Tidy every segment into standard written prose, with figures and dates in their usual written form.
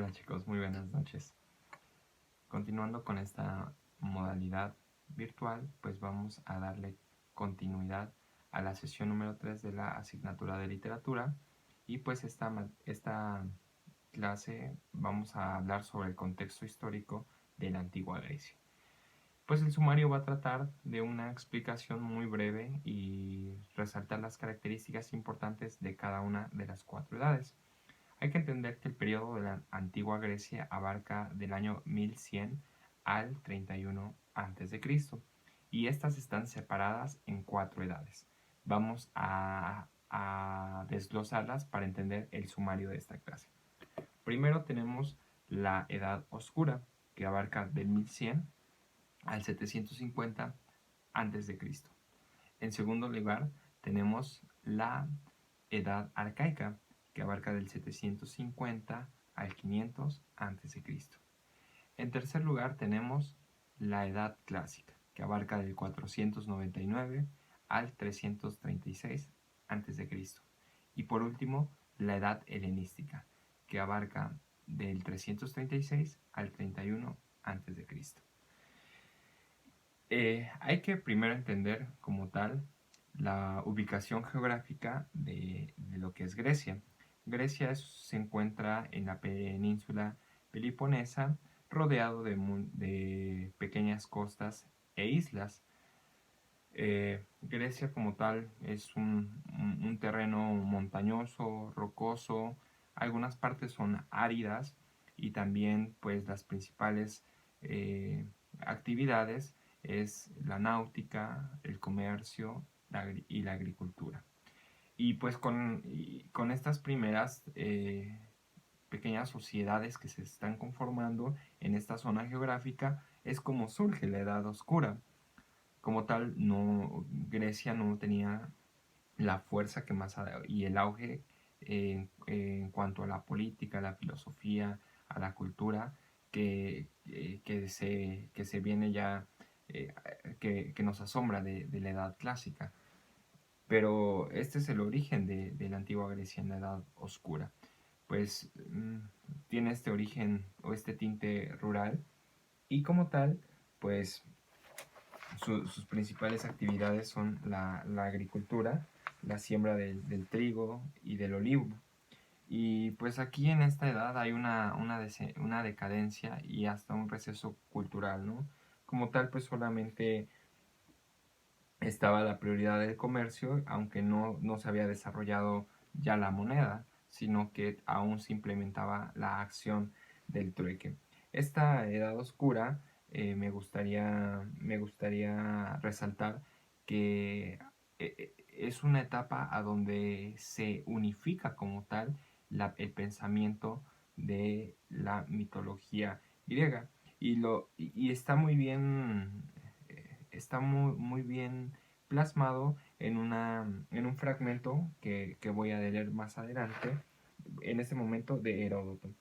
Hola chicos, muy buenas noches. Continuando con esta modalidad virtual, pues vamos a darle continuidad a la sesión número 3 de la asignatura de literatura y pues esta clase vamos a hablar sobre el contexto histórico de la antigua Grecia. Pues el sumario va a tratar de una explicación muy breve y resaltar las características importantes de cada una de las 4 edades. Hay que entender que el periodo de la antigua Grecia abarca del año 1100 al 31 a.C. y estas están separadas en 4 edades. Vamos a desglosarlas para entender el sumario de esta clase. Primero tenemos la Edad Oscura, que abarca del 1100 al 750 a.C. En segundo lugar, tenemos la Edad Arcaica, que abarca del 750 al 500 a.C. En tercer lugar, tenemos la Edad Clásica, que abarca del 499 al 336 a.C. Y por último, la Edad Helenística, que abarca del 336 al 31 a.C. Hay que primero entender como tal la ubicación geográfica de lo que es Grecia. Grecia se encuentra en la península Peloponesa, rodeado de pequeñas costas e islas. Grecia como tal es un terreno montañoso, rocoso, algunas partes son áridas y también pues las principales actividades es la náutica, el comercio y la agricultura. Y pues con estas primeras pequeñas sociedades que se están conformando en esta zona geográfica es como surge la Edad Oscura. Como tal, Grecia no tenía la fuerza que más y el auge en cuanto a la política, a la filosofía, a la cultura que se viene ya, que nos asombra de la Edad Clásica. Pero este es el origen de la antigua Grecia en la Edad Oscura. Pues tiene este origen o este tinte rural y como tal, pues sus principales actividades son la agricultura, la siembra del trigo y del olivo. Y pues aquí en esta edad hay una decadencia y hasta un receso cultural, ¿no? Como tal, pues solamente estaba la prioridad del comercio, aunque no se había desarrollado ya la moneda, sino que aún se implementaba la acción del trueque. Esta edad oscura me gustaría resaltar que es una etapa a donde se unifica como tal el pensamiento de la mitología griega y está muy bien plasmado en un fragmento que voy a leer más adelante, en este momento de Heródoto.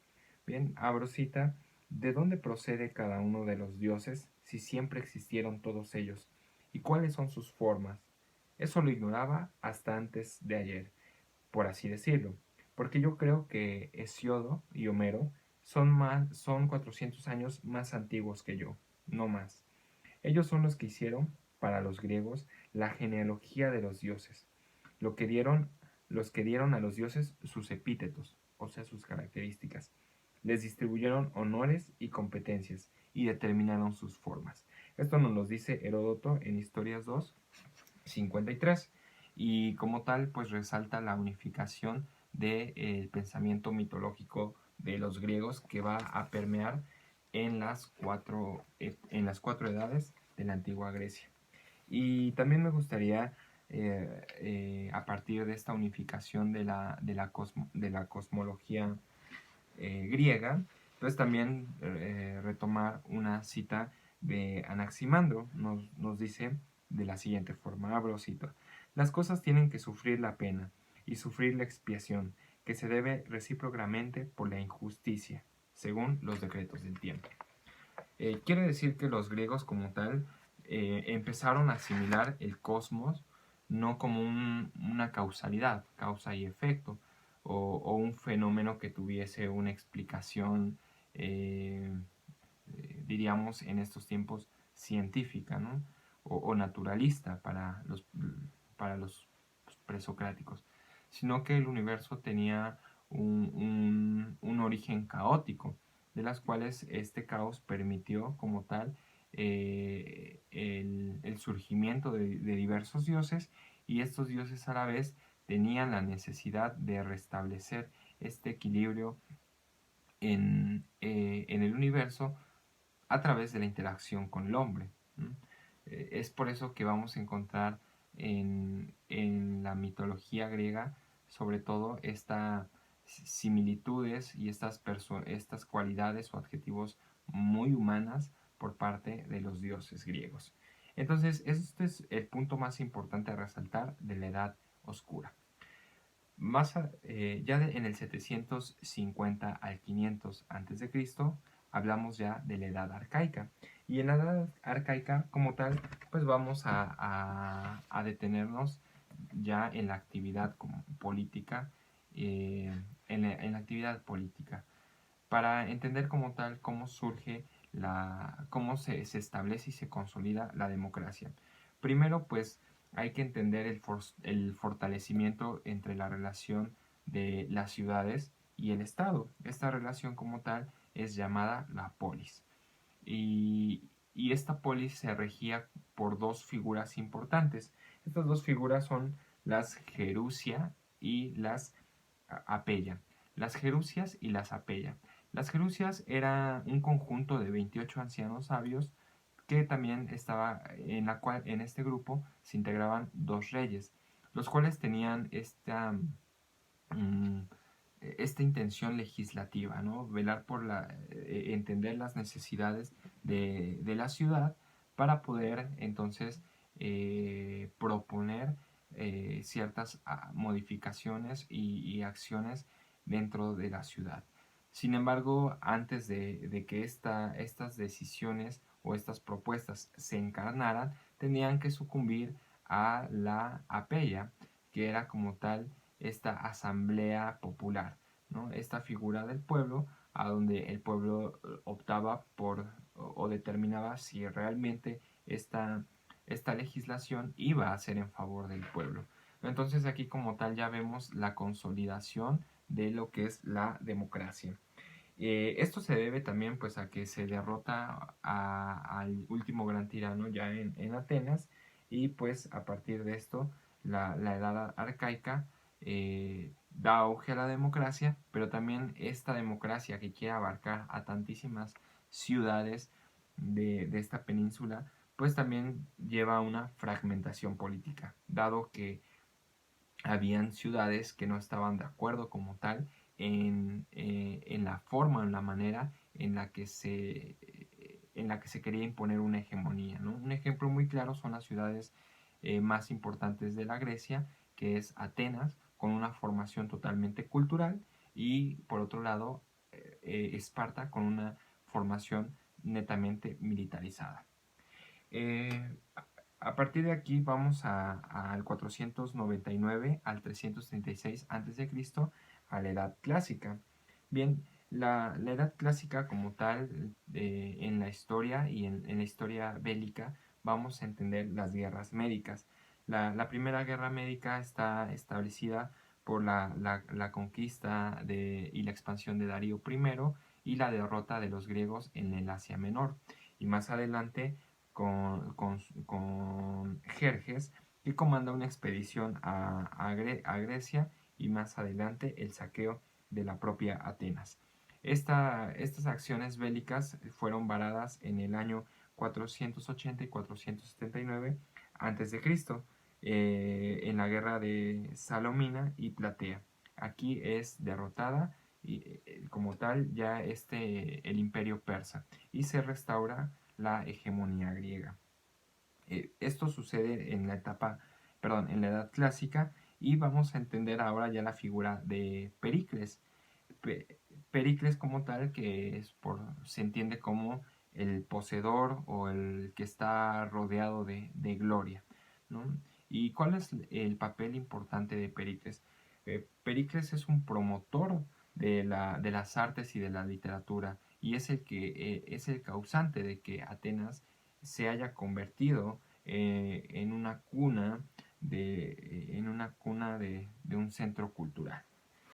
Bien, abro cita: ¿de dónde procede cada uno de los dioses si siempre existieron todos ellos? ¿Y cuáles son sus formas? Eso lo ignoraba hasta antes de ayer, por así decirlo, porque yo creo que Hesiodo y Homero son 400 años más antiguos que yo, no más. Ellos son los que hicieron, para los griegos, la genealogía de los dioses, lo que dieron, los que dieron a los dioses sus epítetos, o sea, sus características. Les distribuyeron honores y competencias y determinaron sus formas. Esto nos lo dice Heródoto en Historias 2, 53, y como tal, pues resalta la unificación del pensamiento mitológico de los griegos que va a permear en en las cuatro edades de la antigua Grecia. Y también me gustaría, a partir de esta unificación de la cosmología griega, pues también retomar una cita de Anaximandro. Nos dice de la siguiente forma, abro cita: las cosas tienen que sufrir la pena y sufrir la expiación, que se debe recíprocamente por la injusticia, según los decretos del tiempo. Quiere decir que los griegos como tal empezaron a asimilar el cosmos no como una causalidad, causa y efecto, o un fenómeno que tuviese una explicación, diríamos en estos tiempos, científica, ¿no? O naturalista para los presocráticos, sino que el universo tenía un origen caótico, de las cuales este caos permitió como tal el surgimiento de diversos dioses, y estos dioses a la vez tenían la necesidad de restablecer este equilibrio en el universo a través de la interacción con el hombre. Es por eso que vamos a encontrar en la mitología griega, sobre todo, estas similitudes y estas cualidades o adjetivos muy humanas por parte de los dioses griegos. Entonces, este es el punto más importante a resaltar de la Edad Oscura. En el 750 al 500 a.C. hablamos ya de la Edad Arcaica. Y en la Edad Arcaica, como tal, pues vamos a detenernos ya en la actividad política, en la actividad política, para entender como tal cómo surge cómo se establece y se consolida la democracia. Primero, pues hay que entender el fortalecimiento entre la relación de las ciudades y el Estado. Esta relación como tal es llamada la polis. Y esta polis se regía por dos figuras importantes. Estas dos figuras son las Gerusia y las Apeya. Las Gerusias y las Apeya. Las Gerusias era un conjunto de 28 ancianos sabios que también estaba en este grupo se integraban dos reyes, los cuales tenían mm, esta intención legislativa, ¿no? Velar por entender las necesidades de la ciudad para poder entonces proponer ciertas modificaciones y acciones dentro de la ciudad. Sin embargo, antes de que estas decisiones o estas propuestas se encarnaran, tenían que sucumbir a la apella, que era como tal esta asamblea popular, ¿no? Esta figura del pueblo, a donde el pueblo optaba por o determinaba si realmente esta legislación iba a ser en favor del pueblo. Entonces aquí como tal ya vemos la consolidación de lo que es la democracia. Esto se debe también pues a que se derrota al último gran tirano ya en Atenas, y pues a partir de esto la edad arcaica da auge a la democracia, pero también esta democracia que quiere abarcar a tantísimas ciudades de esta península, pues también lleva a una fragmentación política, dado que habían ciudades que no estaban de acuerdo como tal en la forma, en la manera en la que se quería imponer una hegemonía, ¿no? Un ejemplo muy claro son las ciudades más importantes de la Grecia, que es Atenas, con una formación totalmente cultural, y por otro lado Esparta, con una formación netamente militarizada. Eh, a partir de aquí vamos al 499 al 336 a.C., a la Edad Clásica. Bien, la Edad Clásica como tal, en la historia y en la historia bélica, vamos a entender las guerras médicas. La primera guerra médica está establecida por la conquista y la expansión de Darío I y la derrota de los griegos en el Asia Menor. Y más adelante con Jerjes, que comanda una expedición a Grecia, y más adelante el saqueo de la propia Atenas. Estas acciones bélicas fueron varadas en el año 480 y 479 a.C., en la guerra de Salomina y Platea. Aquí es derrotada y como tal ya el imperio persa, y se restaura la hegemonía griega. Esto sucede en en la Edad Clásica, y vamos a entender ahora ya la figura de Pericles. Pericles como tal, se entiende como el poseedor o el que está rodeado de gloria, ¿no? ¿Y cuál es el papel importante de Pericles? Pericles es un promotor de las artes y de la literatura y es el que es el causante de que Atenas se haya convertido en una cuna de un centro cultural.